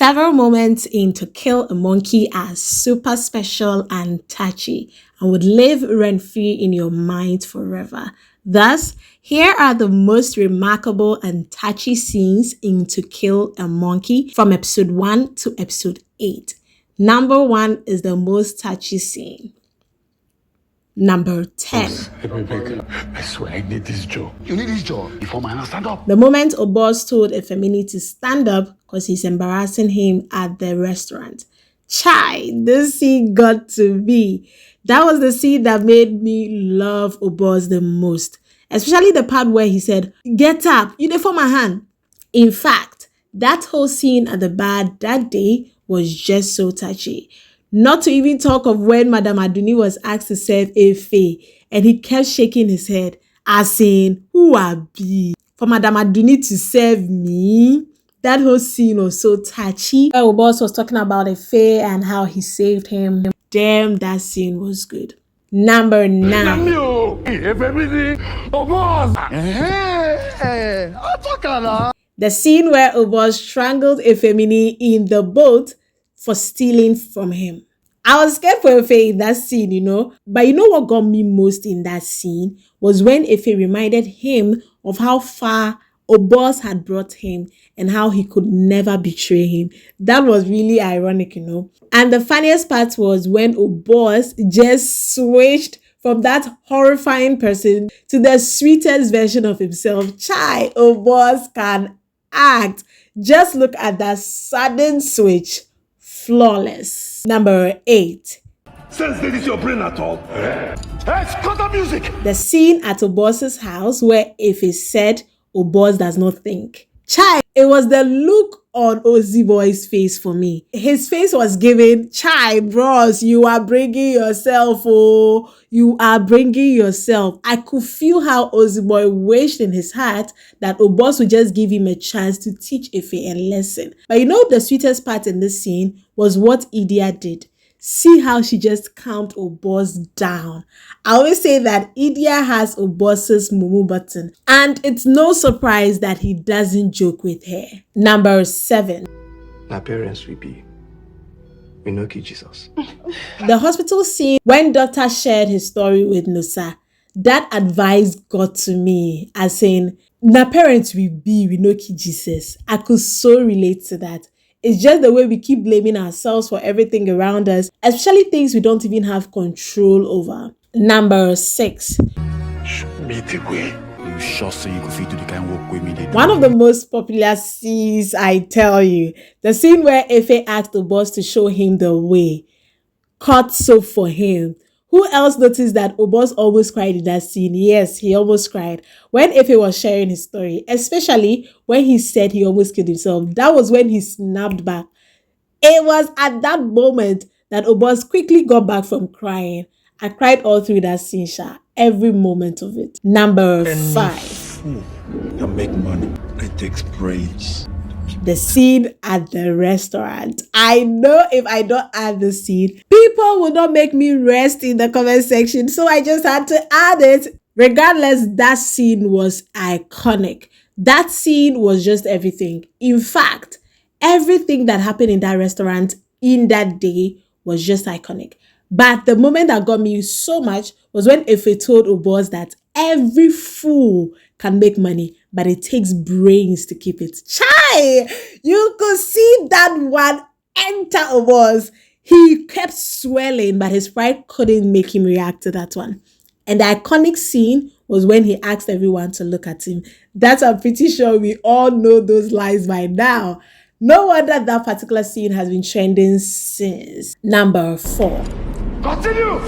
Several moments in To Kill a Monkey are super special and touchy and would live rent-free in your mind forever. Thus, here are the most remarkable and touchy scenes in To Kill a Monkey from episode 1 to episode 8. Number 1 is the most touchy scene. Number 10. I swear I need this job. You need this job before my hand stand up. The moment Obos told Efemini to stand up because he's embarrassing him at the restaurant. Chai, this scene got to me. That was the scene that made me love Obos the most. Especially the part where he said, "Get up, you dey for my hand." In fact, that whole scene at the bar that day was just so touchy. Not to even talk of when Madam Aduni was asked to serve Efe and he kept shaking his head, as in, who are be? For Madam Aduni to serve me? That whole scene was so touchy. Where Obos was talking about Efe and how he saved him. Damn, that scene was good. Number 9. The scene where Obos strangled Efemini in the boat for stealing from him. I was scared for Efe in that scene, But you know what got me most in that scene was when Efe reminded him of how far Obos had brought him and how he could never betray him. That was really ironic, And the funniest part was when Obos just switched from that horrifying person to the sweetest version of himself. Chai, Obos can act. Just look at that sudden switch. Flawless. Number 8. Sense that is your brain at all? Cut the music! The scene at Obos's house where Efe said Obos does not think. Chai, it was the look on Ozzy Boy's face for me. His face was giving, Chai, bros, you are bringing yourself, oh. You are bringing yourself. I could feel how Ozzy Boy wished in his heart that Obos would just give him a chance to teach Efe a lesson. But the sweetest part in this scene was what Idia did. See how she just calmed Obos down. I always say that Idia has Obos's mumu button. And it's no surprise that he doesn't joke with her. Number 7. My parents will be. We know Jesus. The hospital scene when Doctor shared his story with Nusa. That advice got to me as saying, "Na parents we be, we know Jesus." I could so relate to that. It's just the way we keep blaming ourselves for everything around us, especially things we don't even have control over. Number 6. Be the way. You sure say you could fit to the kind work with me? One of the most popular scenes, I tell you. The scene where Efe asked the boss to show him the way. Cut soap for him. Who else noticed that Obos almost cried in that scene? Yes, he almost cried. When Efe was sharing his story, especially when he said he almost killed himself, that was when he snapped back. It was at that moment that Obos quickly got back from crying. I cried all through that scene, every moment of it. Number 5. You make money. It takes brains. The scene at the restaurant. I know if I don't add the scene, people will not make me rest in the comment section. So I just had to add it. Regardless, that scene was iconic. That scene was just everything. In fact, everything that happened in that restaurant in that day was just iconic. But the moment that got me so much was when Efe told Obos that every fool can make money, but it takes brains to keep it. Chai! You could see that one enter Obos. He kept swelling, but his pride couldn't make him react to that one. And the iconic scene was when he asked everyone to look at him. That's, I'm pretty sure we all know those lines by now. No wonder that particular scene has been trending since. Number 4. Continue!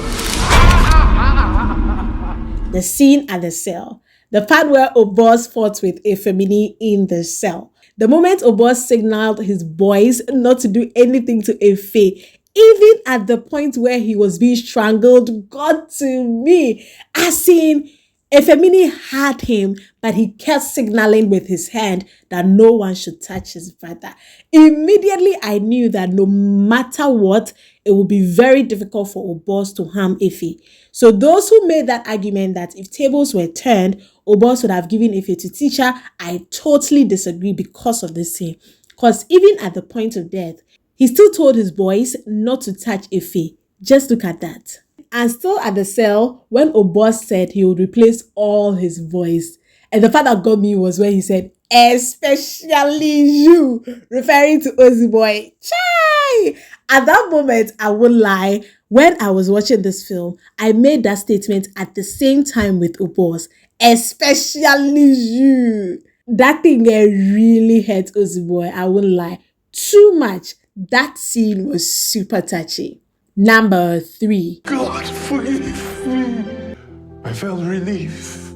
The scene at the cell. The part where Obos fought with Efemini in the cell. The moment Obos signaled his boys not to do anything to Efe, even at the point where he was being strangled, got to me. As in, Efemini had him, but he kept signaling with his hand that no one should touch his brother. Immediately, I knew that no matter what, it would be very difficult for Obos to harm Efe. So those who made that argument that if tables were turned, Obos would have given Efe to teacher, I totally disagree because of this scene. Because even at the point of death, he still told his boys not to touch Efe. Just look at that. And still at the cell, when Obos said he would replace all his voice, and the part that got me was when he said, especially you, referring to Ozzy Boy. Chai! At that moment, I won't lie, when I was watching this film, I made that statement at the same time with Obos, especially you. That thing really hurt Ozzy Boy, I won't lie. Too much. That scene was super touchy. Number 3. God, forgive me. I felt relief.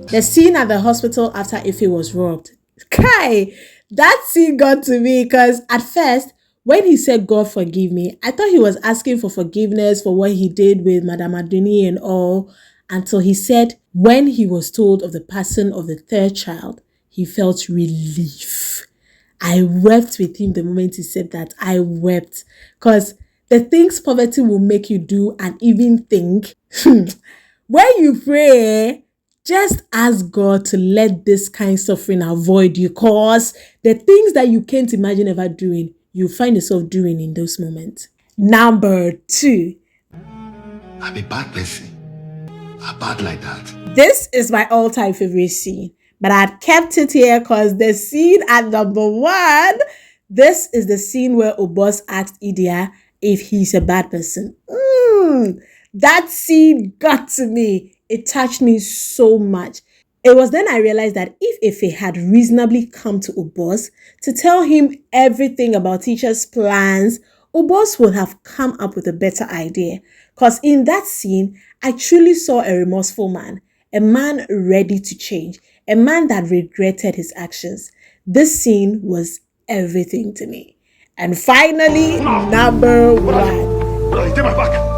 The scene at the hospital after Ife was robbed. Kai, that scene got to me because at first, when he said, God forgive me, I thought he was asking for forgiveness for what he did with Madame Aduni and all, until he said, when he was told of the passing of the third child, he felt relief. I wept with him the moment he said that. I wept because the things poverty will make you do and even think, when you pray, just ask God to let this kind of suffering avoid you, because the things that you can't imagine ever doing, you find yourself doing in those moments. Number 2. I'm a bad person. I'm bad like that. This is my all-time favorite scene, but I kept it here because the scene at number 1, this is the scene where Obos asked Idia if he's a bad person. That scene got to me. It touched me so much. It was then I realized that if Efe had reasonably come to Obos to tell him everything about teacher's plans, Obos would have come up with a better idea. Because in that scene, I truly saw a remorseful man, a man ready to change, a man that regretted his actions. This scene was everything to me. And finally, number 1. Take my back.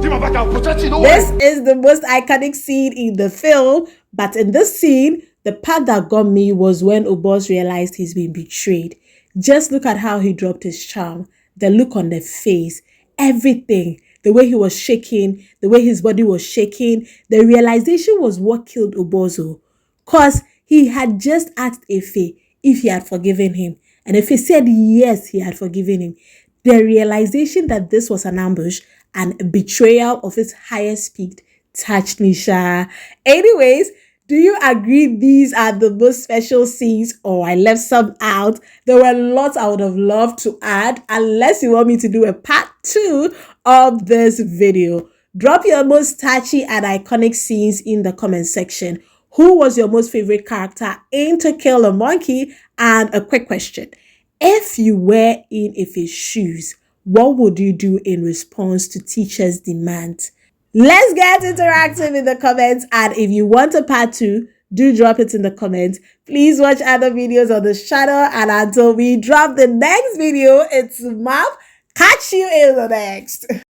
Take my back. I'll protect you. No This way. is the most iconic scene in the film, but in this scene, the part that got me was when Obos realized he's been betrayed. Just look at how he dropped his charm, the look on the face, everything, the way he was shaking, the way his body was shaking. The realization was what killed Obozo, because he had just asked Efe if he had forgiven him, and Efe said yes, he had forgiven him. The realization that this was an ambush and a betrayal of its highest peak touched me, Sha. Anyways, do you agree these are the most special scenes, or I left some out? There were lots I would have loved to add, unless you want me to do a part 2 of this video. Drop your most touchy and iconic scenes in the comment section. Who was your most favorite character in To Kill a Monkey? And a quick question. If you were in Efe's shoes, what would you do in response to teachers' demands? Let's get interactive in the comments, and if you want a part 2, do drop it in the comments. Please watch other videos on this channel, and until we drop the next video, it's Mom. Catch you in the next.